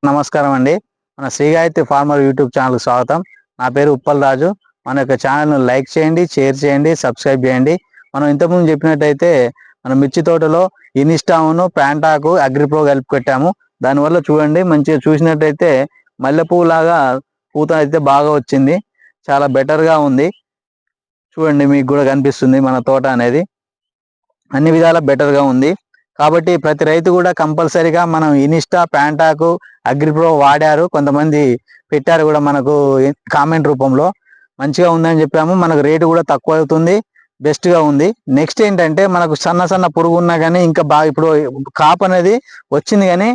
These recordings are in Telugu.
నమస్కారం అండి. మన శ్రీగాయత్రి ఫార్మర్ యూట్యూబ్ ఛానల్కి స్వాగతం. నా పేరు ఉప్పల్ రాజు. మన యొక్క ఛానల్ను లైక్ చేయండి, షేర్ చేయండి, సబ్స్క్రైబ్ చేయండి. మనం ఇంతకుముందు చెప్పినట్టయితే మన మిర్చి తోటలో ఇనిస్టామును ప్యాంటాకు అగ్రిప్రో కలిపి పెట్టాము. దానివల్ల చూడండి మంచిగా చూసినట్టయితే మల్లెపువ్వు లాగా పూత అయితే బాగా వచ్చింది. చాలా బెటర్గా ఉంది. చూడండి మీకు కూడా కనిపిస్తుంది మన తోట అనేది అన్ని విధాల బెటర్గా ఉంది. కాబట్టి ప్రతి రైతు కూడా కంపల్సరీగా మనం ఇనిస్టా ప్యాంటాకు అగ్రిప్రో వాడారు, కొంతమంది పెట్టారు కూడా మనకు కామెంట్ రూపంలో. మంచిగా ఉందని చెప్పాము. మనకు రేటు కూడా తక్కువ అవుతుంది, బెస్ట్గా ఉంది. నెక్స్ట్ ఏంటంటే మనకు సన్న సన్న పురుగు ఉన్నా కానీ ఇంకా బాగా ఇప్పుడు కాపు అనేది వచ్చింది కానీ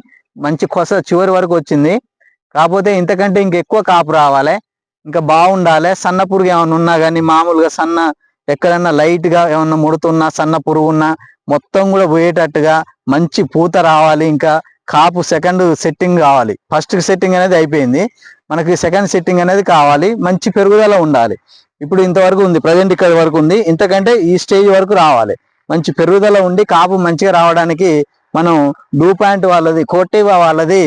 మంచి కొస చివరి వరకు వచ్చింది. కాకపోతే ఇంతకంటే ఇంకెక్కువ కాపు రావాలి, ఇంకా బాగుండాలి. సన్న పురుగు ఏమైనా ఉన్నా కానీ మామూలుగా సన్న ఎక్కడన్నా లైట్గా ఏమన్నా ముడుతున్నా సన్న పురుగు ఉన్నా మొత్తం కూడా పోయేటట్టుగా మంచి పూత రావాలి. ఇంకా కాపు సెకండ్ సెట్టింగ్ కావాలి. ఫస్ట్ సెట్టింగ్ అనేది అయిపోయింది, మనకి సెకండ్ సెట్టింగ్ అనేది కావాలి. మంచి పెరుగుదల ఉండాలి. ఇప్పుడు ఇంతవరకు ఉంది, ప్రజెంట్ ఇక్కడ వరకు ఉంది. ఇంతకంటే ఈ స్టేజ్ వరకు రావాలి. మంచి పెరుగుదల ఉండి కాపు మంచిగా రావడానికి మనం డూ పాయింట్ వాళ్ళది కోటివా వాళ్ళది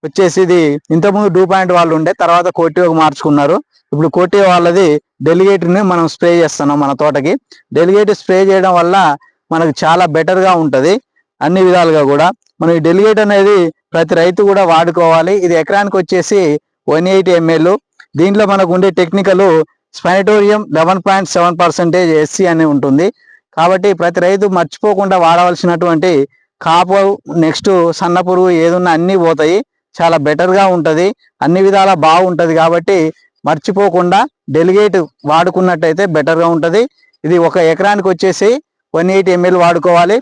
వచ్చేసి ఇది ఇంతకుముందు డూ పాయింట్ వాళ్ళు ఉండే, తర్వాత కోటివాకు మార్చుకున్నారు. ఇప్పుడు కోటివా వాళ్ళది డెలిగేట్ని మనం స్ప్రే చేస్తున్నాం మన తోటకి. డెలిగేట్ స్ప్రే చేయడం వల్ల మనకు చాలా బెటర్గా ఉంటుంది అన్ని విధాలుగా కూడా. మనం ఈ డెలిగేట్ అనేది ప్రతి రైతు కూడా వాడుకోవాలి. ఇది ఎకరానికి వచ్చేసి 180 ml. దీంట్లో మనకు ఉండే టెక్నికల్ స్పైనటోరియం 11.7% ఎస్సీ అని ఉంటుంది. కాబట్టి ప్రతి రైతు మర్చిపోకుండా వాడవలసినటువంటి కాపు నెక్స్ట్ సన్న పురుగు ఏదున్నా అన్నీ పోతాయి. చాలా బెటర్గా ఉంటుంది, అన్ని విధాల బాగుంటుంది. కాబట్టి మర్చిపోకుండా డెలిగేట్ వాడుకున్నట్టయితే బెటర్గా ఉంటుంది. ఇది ఒక ఎకరానికి వచ్చేసి 180 ml వాడుకోవాలి.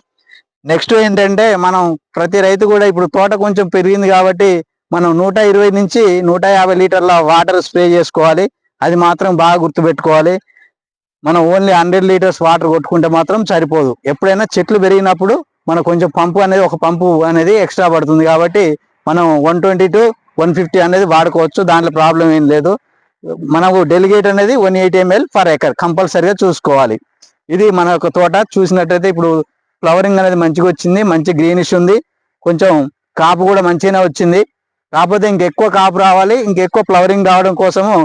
నెక్స్ట్ ఏంటంటే మనం ప్రతి రైతు కూడా ఇప్పుడు తోట కొంచెం పెరిగింది కాబట్టి మనం 120 నుంచి 150 లీటర్ల వాటర్ స్ప్రే చేసుకోవాలి. అది మాత్రం బాగా గుర్తుపెట్టుకోవాలి. మనం ఓన్లీ 100 లీటర్స్ వాటర్ కొట్టుకుంటే మాత్రం సరిపోదు. ఎప్పుడైనా చెట్లు పెరిగినప్పుడు మనకు కొంచెం ఒక పంపు అనేది ఎక్స్ట్రా పడుతుంది. కాబట్టి మనం 120 to 150 అనేది వాడుకోవచ్చు, దాంట్లో ప్రాబ్లం ఏం లేదు. మనకు డెలిగేట్ అనేది 180 ml పర్ ఎకర్ కంపల్సరీగా చూసుకోవాలి. ఇది మన యొక్క తోట. చూసినట్టయితే ఇప్పుడు ఫ్లవరింగ్ అనేది మంచిగా వచ్చింది, మంచి గ్రీనిష్ ఉంది. కొంచెం కాపు కూడా మంచిగానే వచ్చింది. కాకపోతే ఇంకెక్కువ కాపు రావాలి, ఇంకెక్కువ ఫ్లవరింగ్ రావడం కోసము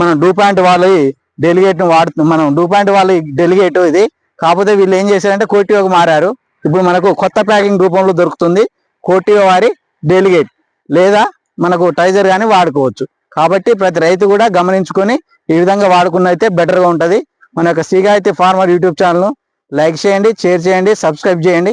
మనం డూ పాయింట్ వాళ్ళ డెలిగేట్ను వాడుతున్నాం. మనం డూ పాయింట్ వాళ్ళ డెలిగేట్ ఇది. కాకపోతే వీళ్ళు ఏం చేశారంటే కోటివాకు మారారు. ఇప్పుడు మనకు కొత్త ప్యాకింగ్ రూపంలో దొరుకుతుంది కోటివా వారి డెలిగేట్, లేదా మనకు టైజర్ కానీ వాడుకోవచ్చు. కాబట్టి ప్రతి రైతు కూడా గమనించుకొని ఈ విధంగా వాడుకున్నైతే బెటర్గా ఉంటుంది. మన యొక్క శ్రీగాయత్రి ఫార్మర్ యూట్యూబ్ ఛానల్ను లైక్ చేయండి, షేర్ చేయండి, సబ్స్క్రైబ్ చేయండి.